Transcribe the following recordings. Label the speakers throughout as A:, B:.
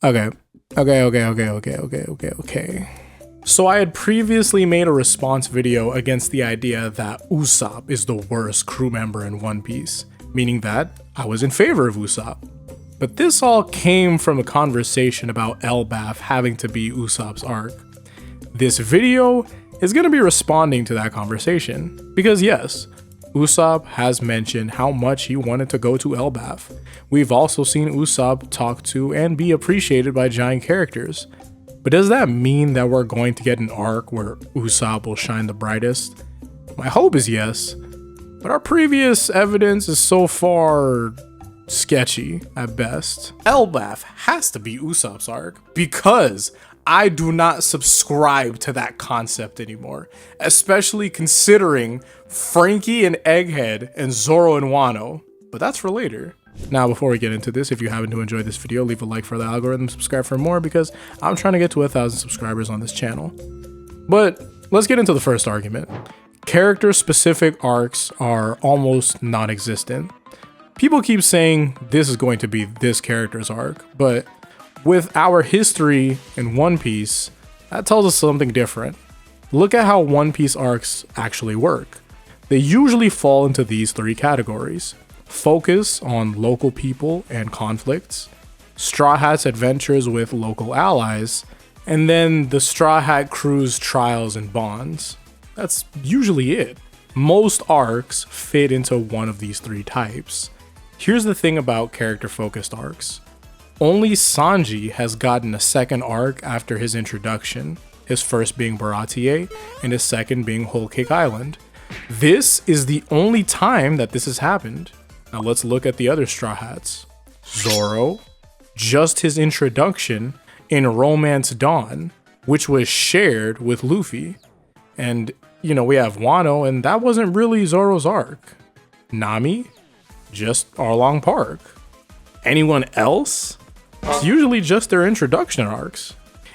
A: Okay. Okay. So I had previously made a response video against the idea that Usopp is the worst crew member in One Piece, meaning that I was in favor of Usopp. But this all came from a conversation about Elbaf having to be Usopp's arc. This video is going to be responding to that conversation, because yes, Usopp has mentioned how much he wanted to go to Elbaf. We've also seen Usopp talk to and be appreciated by giant characters. But does that mean that we're going to get an arc where Usopp will shine the brightest? My hope is yes, but our previous evidence is so far sketchy at best. Elbaf has to be Usopp's arc because I do not subscribe to that concept anymore, especially considering Frankie and Egghead and Zoro and Wano, but that's for later. Now, before we get into this, if you happen to enjoy this video, leave a like for the algorithm, subscribe for more, because I'm trying to get to 1,000 subscribers on this channel. But let's get into the first argument. Character-specific arcs are almost non-existent. People keep saying this is going to be this character's arc, but with our history in One Piece, that tells us something different. Look at how One Piece arcs actually work. They usually fall into these three categories: focus on local people and conflicts, Straw Hat's adventures with local allies, and then the Straw Hat crew's trials and bonds. That's usually it. Most arcs fit into one of these three types. Here's the thing about character-focused arcs. Only Sanji has gotten a second arc after his introduction, his first being Baratie and his second being Whole Cake Island. This is the only time that this has happened. Now let's look at the other Straw Hats. Zoro, just his introduction in Romance Dawn, which was shared with Luffy. And, we have Wano, and that wasn't really Zoro's arc. Nami, just Arlong Park. Anyone else? It's usually just their introduction arcs.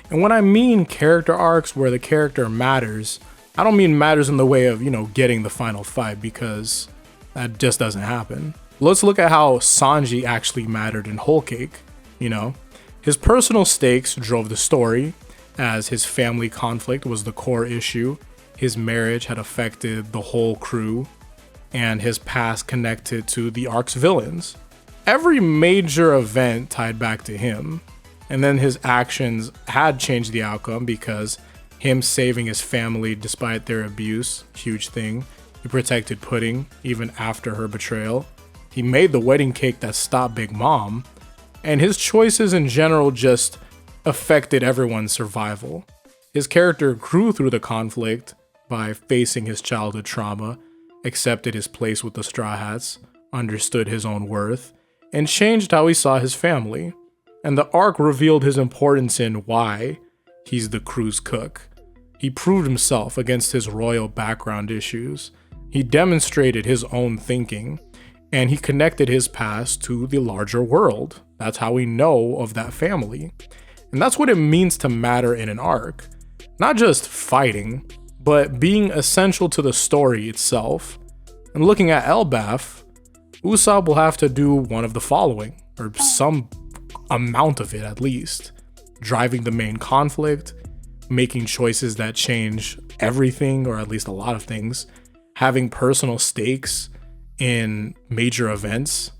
A: And when I mean character arcs where the character matters, I don't mean matters in the way of, getting the final fight, because that just doesn't happen. Let's look at how Sanji actually mattered in Whole Cake. His personal stakes drove the story, as his family conflict was the core issue, his marriage had affected the whole crew, and his past connected to the arc's villains. Every major event tied back to him, and then his actions had changed the outcome, because him saving his family despite their abuse, huge thing. He protected Pudding even after her betrayal. He made the wedding cake that stopped Big Mom, and his choices in general just affected everyone's survival. His character grew through the conflict by facing his childhood trauma, accepted his place with the Straw Hats, understood his own worth, and changed how he saw his family. And the arc revealed his importance in why he's the crew's cook. He proved himself against his royal background issues. He demonstrated his own thinking, and he connected his past to the larger world. That's how we know of that family. And that's what it means to matter in an arc. Not just fighting, but being essential to the story itself. And looking at Elbaf, Usopp will have to do one of the following, or some amount of it at least. Driving the main conflict, making choices that change everything, or at least a lot of things, having personal stakes in major events,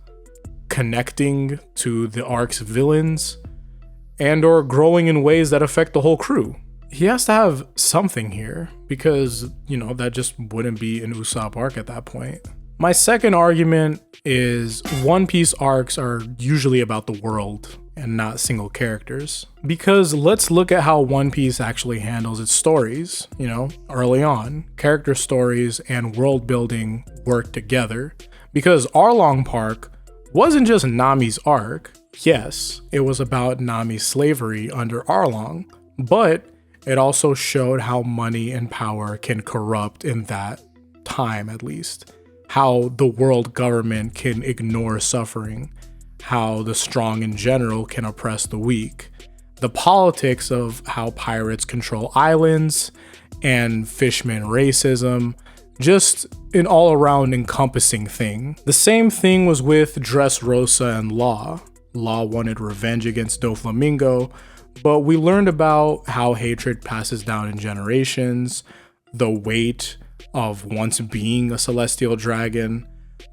A: connecting to the arc's villains, and or growing in ways that affect the whole crew. He has to have something here, because, that just wouldn't be an Usopp arc at that point. My second argument is One Piece arcs are usually about the world and not single characters. Because let's look at how One Piece actually handles its stories. Early on, character stories and world building work together. Because Arlong Park wasn't just Nami's arc. Yes, it was about Nami's slavery under Arlong, but it also showed how money and power can corrupt in that time, at least. How the world government can ignore suffering, how the strong in general can oppress the weak, the politics of how pirates control islands, and fisherman racism, just an all-around encompassing thing. The same thing was with Dressrosa and Law. Law wanted revenge against Doflamingo, but we learned about how hatred passes down in generations, the weight of once being a celestial dragon,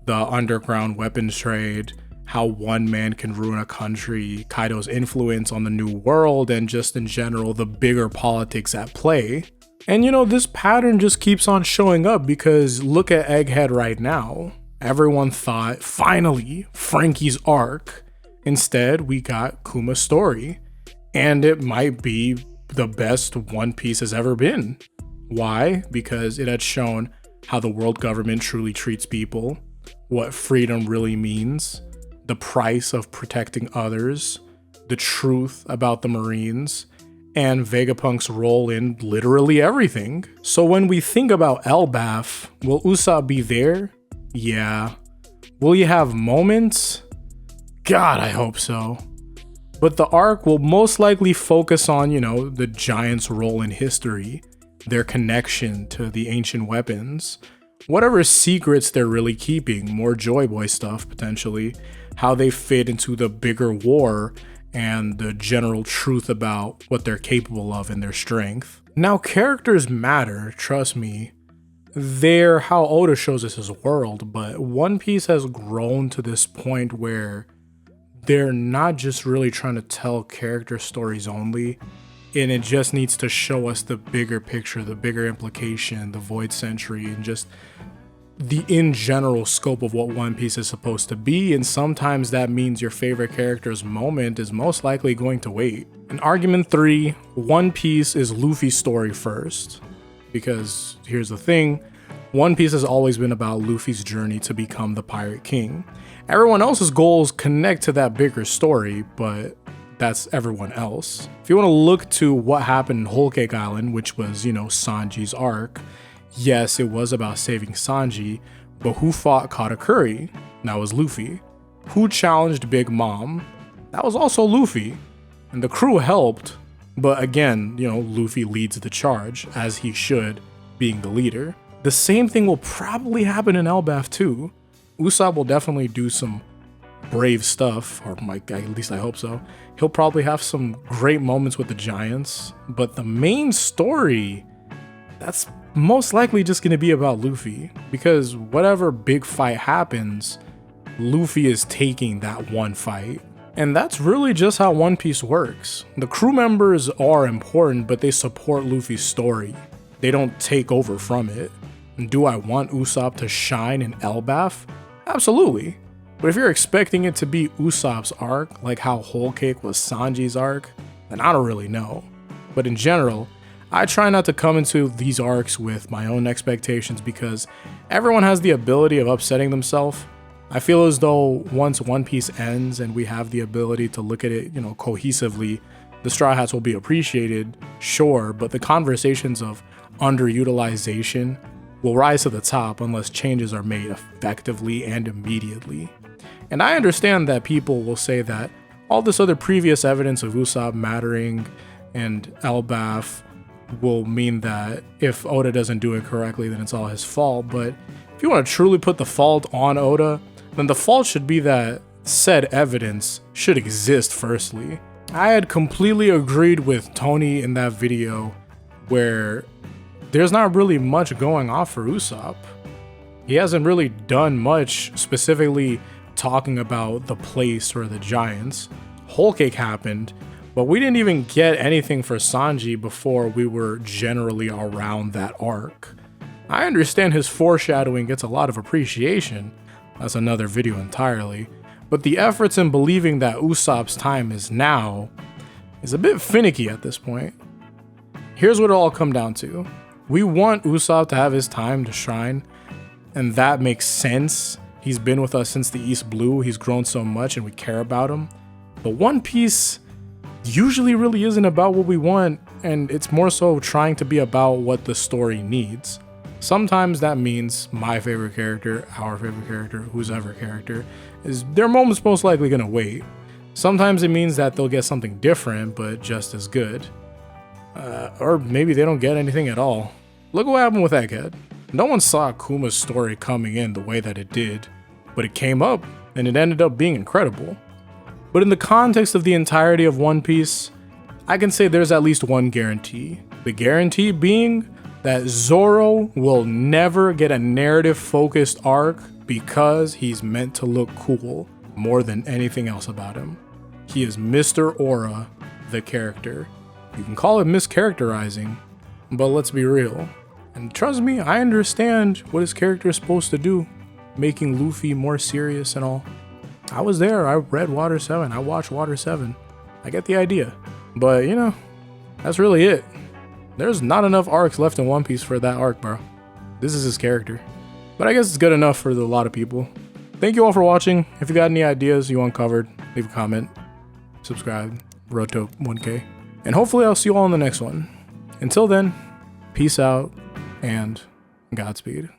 A: the underground weapons trade, how one man can ruin a country, Kaido's influence on the new world, and just in general, the bigger politics at play. And you know, this pattern just keeps on showing up because look at Egghead right now. Everyone thought, finally, Frankie's arc. Instead, we got Kuma's story. And it might be the best One Piece has ever been. Why? Because it had shown how the world government truly treats people, what freedom really means, the price of protecting others, the truth about the Marines, and Vegapunk's role in literally everything. So when we think about Elbaf, will Usopp be there? Yeah. Will you have moments? God, I hope so. But the arc will most likely focus on, you know, the Giants' role in history, their connection to the ancient weapons, whatever secrets they're really keeping, more Joy Boy stuff potentially, how they fit into the bigger war, and the general truth about what they're capable of and their strength. Now, characters matter, trust me. They're how Oda shows us his world, but One Piece has grown to this point where they're not just really trying to tell character stories only, and it just needs to show us the bigger picture, the bigger implication, the Void Century, and just the in general scope of what One Piece is supposed to be. And sometimes that means your favorite character's moment is most likely going to wait. In argument 3, One Piece is Luffy's story first. Because here's the thing, One Piece has always been about Luffy's journey to become the Pirate King. Everyone else's goals connect to that bigger story, but that's everyone else. If you want to look to what happened in Whole Cake Island, which was, you know, Sanji's arc, yes, it was about saving Sanji, but who fought Katakuri? That was Luffy. Who challenged Big Mom? That was also Luffy. And the crew helped, but again, you know, Luffy leads the charge, as he should, being the leader. The same thing will probably happen in Elbaf too. Usopp will definitely do some brave stuff, or at least I hope so. He'll probably have some great moments with the Giants, but the main story, that's most likely just going to be about Luffy, because whatever big fight happens, Luffy is taking that one fight. And that's really just how One Piece works. The crew members are important, but they support Luffy's story. They don't take over from it. And do I want Usopp to shine in Elbaf? Absolutely. But if you're expecting it to be Usopp's arc, like how Whole Cake was Sanji's arc, then I don't really know. But in general, I try not to come into these arcs with my own expectations because everyone has the ability of upsetting themselves. I feel as though once One Piece ends and we have the ability to look at it, you know, cohesively, the Straw Hats will be appreciated, sure, but the conversations of underutilization will rise to the top unless changes are made effectively and immediately. And I understand that people will say that all this other previous evidence of Usopp mattering and Elbaf will mean that if Oda doesn't do it correctly, then it's all his fault. But if you want to truly put the fault on Oda, then the fault should be that said evidence should exist firstly. I had completely agreed with Tony in that video where there's not really much going on for Usopp. He hasn't really done much specifically talking about the place or the Giants. Whole Cake happened, but we didn't even get anything for Sanji before we were generally around that arc. I understand his foreshadowing gets a lot of appreciation, that's another video entirely, but the efforts in believing that Usopp's time is now is a bit finicky at this point. Here's what it all come down to. We want Usopp to have his time to shine, and that makes sense. He's been with us since the East Blue, he's grown so much and we care about him. But One Piece usually really isn't about what we want, and it's more so trying to be about what the story needs. Sometimes that means my favorite character, our favorite character, whose ever character, is their moment's most likely gonna wait. Sometimes it means that they'll get something different, but just as good. Or maybe they don't get anything at all. Look what happened with Egghead. No one saw Kuma's story coming in the way that it did, but it came up and it ended up being incredible. But in the context of the entirety of One Piece, I can say there's at least one guarantee. The guarantee being that Zoro will never get a narrative-focused arc because he's meant to look cool more than anything else about him. He is Mr. Aura, the character. You can call it mischaracterizing, but let's be real. And trust me, I understand what his character is supposed to do, making Luffy more serious and all. I was there, I read Water 7, I watched Water 7. I get the idea. But, you know, that's really it. There's not enough arcs left in One Piece for that arc, bro. This is his character. But I guess it's good enough for a lot of people. Thank you all for watching. If you got any ideas you want covered, leave a comment, subscribe, road to 1K. And hopefully I'll see you all in the next one. Until then, peace out and Godspeed.